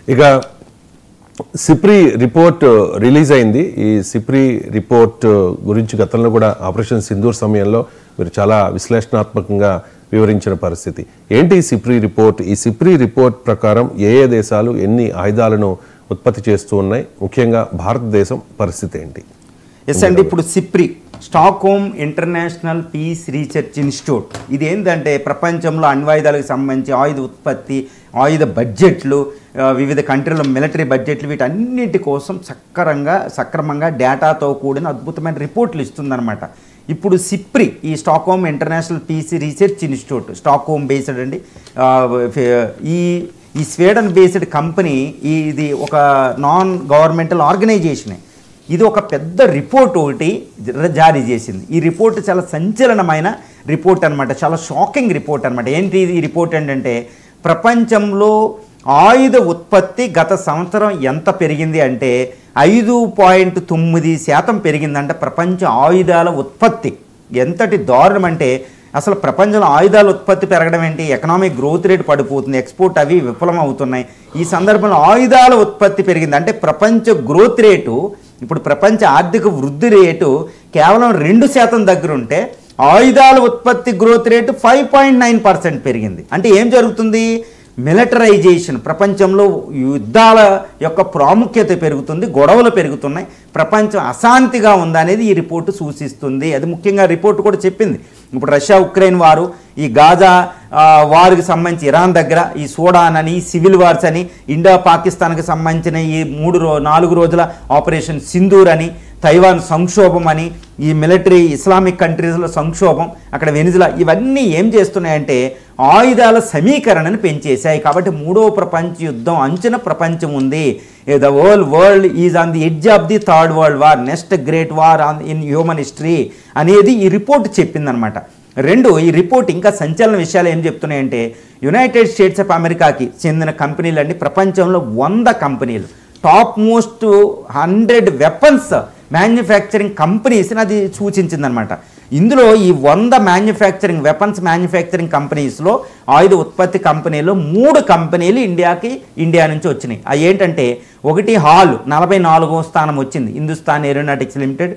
ఇక SIPRI report release అయింది. ఈ సిప్రి రిపోర్ట్ గురించి గతంలో కూడా ఆపరేషన్ సింధూర్ సమయంలో మీరు చాలా విశ్లేషణాత్మకంగా వివరించిన పరిస్థితి ఏంటి ఈ సిప్రి రిపోర్ట్? ఈ సిప్రి రిపోర్ట్ ప్రకారం ఏ దేశాలు ఎన్ని ఆయుధాలను ఉత్పత్తి చేస్తూ ఉన్నాయి, ముఖ్యంగా భారతదేశం పరిస్థితి ఏంటి? ఎస్ అండి, ఇప్పుడు SIPRI Stockholm International Peace Research Institute ఇది ఏంటంటే ప్రపంచంలో అణ్వాయుధాలకు సంబంధించి ఆయుధ ఉత్పత్తి, ఆయుధ బడ్జెట్లు, వివిధ కంట్రీల మిలిటరీ బడ్జెట్లు వీటన్నిటి కోసం సక్రమంగా డేటాతో కూడిన అద్భుతమైన రిపోర్ట్లు ఇస్తుందన్నమాట. ఇప్పుడు సిప్రి ఈ Stockholm International Peace Research Institute Stockholm based అండి. ఈ స్వీడన్ బేస్డ్ కంపెనీ, ఇది ఒక నాన్ గవర్నమెంటల్ ఆర్గనైజేషనే. ఇది ఒక పెద్ద రిపోర్ట్ ఒకటి జారీ చేసింది. ఈ రిపోర్ట్ చాలా సంచలనమైన రిపోర్ట్ అనమాట, చాలా షాకింగ్ రిపోర్ట్ అనమాట. ఏంటి ఈ రిపోర్ట్ ఏంటంటే ప్రపంచంలో ఆయుధ ఉత్పత్తి గత సంవత్సరం ఎంత పెరిగింది అంటే 5.9% పెరిగిందంటే ప్రపంచ ఆయుధాల ఉత్పత్తి. ఎంతటి దారుణం అంటే అసలు ప్రపంచంలో ఆయుధాల ఉత్పత్తి పెరగడం ఏంటి, ఎకనామిక్ గ్రోత్ రేట్ పడిపోతుంది, ఎక్స్పోర్ట్ అవి విఫలం అవుతున్నాయి. ఈ సందర్భంలో ఆయుధాల ఉత్పత్తి పెరిగింది అంటే ప్రపంచ గ్రోత్ రేటు, ఇప్పుడు ప్రపంచ ఆర్థిక వృద్ధి రేటు కేవలం 2% దగ్గర ఉంటే ఆయుధాల ఉత్పత్తి గ్రోత్ రేటు 5.9% పెరిగింది. అంటే ఏం జరుగుతుంది? మిలిటరైజేషన్, ప్రపంచంలో యుద్ధాల యొక్క ప్రాముఖ్యత పెరుగుతుంది, గొడవలు పెరుగుతున్నాయి, ప్రపంచం అశాంతిగా ఉందనేది ఈ రిపోర్టు సూచిస్తుంది. అది ముఖ్యంగా రిపోర్టు కూడా చెప్పింది. ఇప్పుడు రష్యా ఉక్రెయిన్ వారు, ఈ గాజా వారికి సంబంధించి ఇరాన్ దగ్గర ఈ సూడాన్ అని, సివిల్ వార్స్ అని, ఇండియా పాకిస్తాన్కి సంబంధించిన ఈ 4 రోజుల ఆపరేషన్ సింధూర్ అని, తైవాన్ సంక్షోభం అని, ఈ మిలిటరీ ఇస్లామిక్ కంట్రీస్లో సంక్షోభం, అక్కడ వెనిజులా, ఇవన్నీ ఏం చేస్తున్నాయంటే ఆయుధాల సమీకరణను పెంచేశాయి. కాబట్టి 3వ ప్రపంచ యుద్ధం అంచున ప్రపంచం ఉంది. The world is on the edge of the third world war, next great war in human history అనేది ఈ రిపోర్ట్ చెప్పిందనమాట. ఈ రిపోర్ట్ ఇంకా సంచలన విషయాలు ఏం చెప్తున్నాయంటే యునైటెడ్ స్టేట్స్ ఆఫ్ అమెరికాకి చెందిన కంపెనీలన్నీ ప్రపంచంలో 100 కంపెనీలు, టాప్ మోస్ట్ 100 వెపన్స్ మ్యానుఫ్యాక్చరింగ్ కంపెనీస్ని అది సూచించిందనమాట. ఇందులో ఈ 100 వెపన్స్ మ్యానుఫ్యాక్చరింగ్ కంపెనీస్లో, ఆయుధ ఉత్పత్తి కంపెనీలో 3 కంపెనీలు ఇండియా నుంచి వచ్చినాయి. అవి ఏంటంటే ఒకటి హాల్ 44వ స్థానం వచ్చింది, హిందుస్థాన్ ఏరోనాటిక్స్ లిమిటెడ్.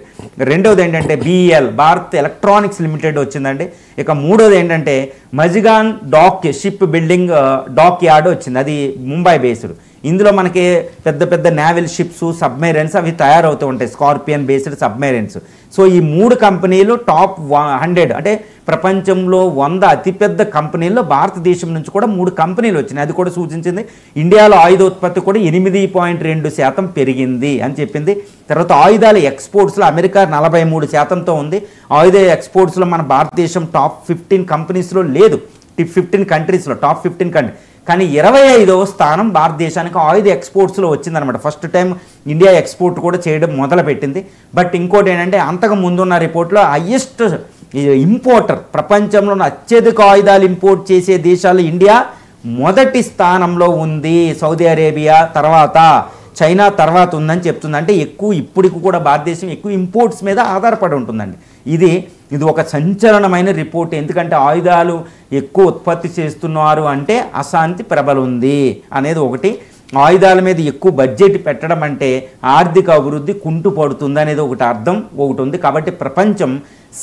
రెండవది ఏంటంటే BEL భారత్ ఎలక్ట్రానిక్స్ లిమిటెడ్ వచ్చిందండి. ఇక మూడోది ఏంటంటే Mazagon dock shipbuilding dockyard వచ్చింది, అది ముంబై బేస్డ్. ఇందులో మనకి పెద్ద నేవల్ షిప్స్, సబ్మెరైన్స్ అవి తయారవుతూ ఉంటాయి, స్కార్పియన్ బేస్డ్ సబ్మెరైన్స్. సో ఈ 3 కంపెనీలు టాప్ 100 అంటే ప్రపంచంలో 100 అతిపెద్ద కంపెనీల్లో భారతదేశం నుంచి కూడా 3 కంపెనీలు వచ్చినాయి. అది కూడా సూచించింది. ఇండియాలో ఆయుధ ఉత్పత్తి కూడా 8.2% పెరిగింది అని చెప్పింది. తర్వాత ఆయుధాల ఎక్స్పోర్ట్స్లో అమెరికా 43%తో ఉంది. ఆయుధ ఎక్స్పోర్ట్స్లో మన భారతదేశం టాప్ 15 కంపెనీస్లో లేదు, 15 కంట్రీస్లో టాప్ 15 కంట్రీ. కానీ 25వ స్థానం భారతదేశానికి ఆయుధ ఎక్స్పోర్ట్స్లో వచ్చిందనమాట. ఫస్ట్ టైం ఇండియా ఎక్స్పోర్ట్ కూడా చేయడం మొదలుపెట్టింది. బట్ ఇంకోటి ఏంటంటే అంతకు ముందున్న రిపోర్ట్లో హయ్యెస్ట్ ఇంపోర్టర్, ప్రపంచంలో అత్యధిక ఆయుధాలు ఇంపోర్ట్ చేసే దేశాలు ఇండియా మొదటి స్థానంలో ఉంది. సౌదీ అరేబియా తర్వాత, చైనా తర్వాత ఉందని చెప్తుంది. అంటే ఇప్పటికి కూడా భారతదేశం ఎక్కువ ఇంపోర్ట్స్ మీద ఆధారపడి ఉంటుందండి. ఇది ఒక సంచలనమైన రిపోర్ట్. ఎందుకంటే ఆయుధాలు ఎక్కువ ఉత్పత్తి చేస్తున్నారు అంటే అశాంతి ప్రబలుంది అనేది ఒకటి. ఆయుధాల మీద ఎక్కువ బడ్జెట్ పెట్టడం అంటే ఆర్థిక అభివృద్ధి కుంటుపడుతుంది అనేది ఒకటి ఉంది. కాబట్టి ప్రపంచం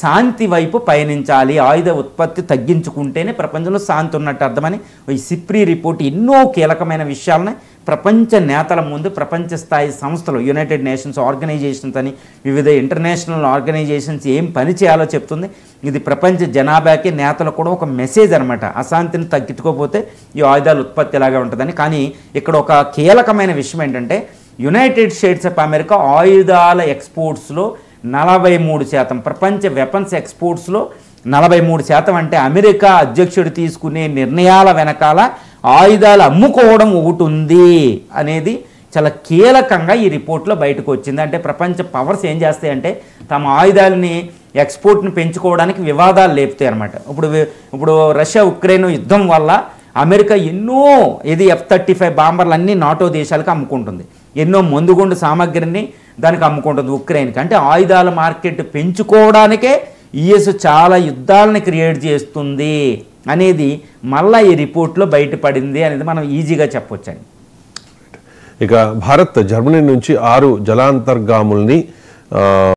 శాంతి వైపు పయనించాలి, ఆయుధ ఉత్పత్తి తగ్గించుకుంటేనే ప్రపంచంలో శాంతి ఉన్నట్టు అర్థమని ఈ సిప్రి రిపోర్ట్ ఎన్నో కీలకమైన విషయాలని ప్రపంచ నేతల ముందు, ప్రపంచ స్థాయి సంస్థలు, యునైటెడ్ నేషన్స్ ఆర్గనైజేషన్స్ అని, వివిధ ఇంటర్నేషనల్ ఆర్గనైజేషన్స్ ఏం పని చేయాలో చెప్తుంది. ఇది ప్రపంచ జనాభాకి, నేతలకు కూడా ఒక మెసేజ్ అనమాట. అశాంతిని తగ్గించుకోకపోతే ఈ ఆయుధాల ఉత్పత్తి ఇలాగే ఉంటుందని. కానీ ఇక్కడ ఒక కీలకమైన విషయం ఏంటంటే యునైటెడ్ స్టేట్స్ ఆఫ్ అమెరికా ఆయుధాల ఎక్స్పోర్ట్స్లో 43%, ప్రపంచ వెపన్స్ ఎక్స్పోర్ట్స్లో 43%. అంటే అమెరికా అధ్యక్షుడు తీసుకునే నిర్ణయాల వెనకాల ఆయుధాలు అమ్ముకోవడం ఒకటి ఉంది అనేది చాలా కీలకంగా ఈ రిపోర్ట్లో బయటకు వచ్చింది. అంటే ప్రపంచ పవర్స్ ఏం చేస్తాయంటే తమ ఆయుధాలని ఎక్స్పోర్ట్ని పెంచుకోవడానికి వివాదాలు లేపుతాయి అన్నమాట. ఇప్పుడు రష్యా ఉక్రెయిన్ యుద్ధం వల్ల అమెరికా ఎన్నో F-35 బాంబర్లు అన్నీ నాటో దేశాలకు అమ్ముకుంటుంది, ఎన్నో మందుగుండు సామగ్రిని దానికి అమ్ముకుంటుంది ఉక్రెయిన్కి. అంటే ఆయుధాల మార్కెట్ పెంచుకోవడానికే యుఎస్ చాలా యుద్ధాలను క్రియేట్ చేస్తుంది అనేది మళ్ళీ ఈ రిపోర్ట్లో బయటపడింది అనేది మనం ఈజీగా చెప్పొచ్చండి. ఇక భారత్ జర్మనీ నుంచి 6 జలాంతర్గాముల్ని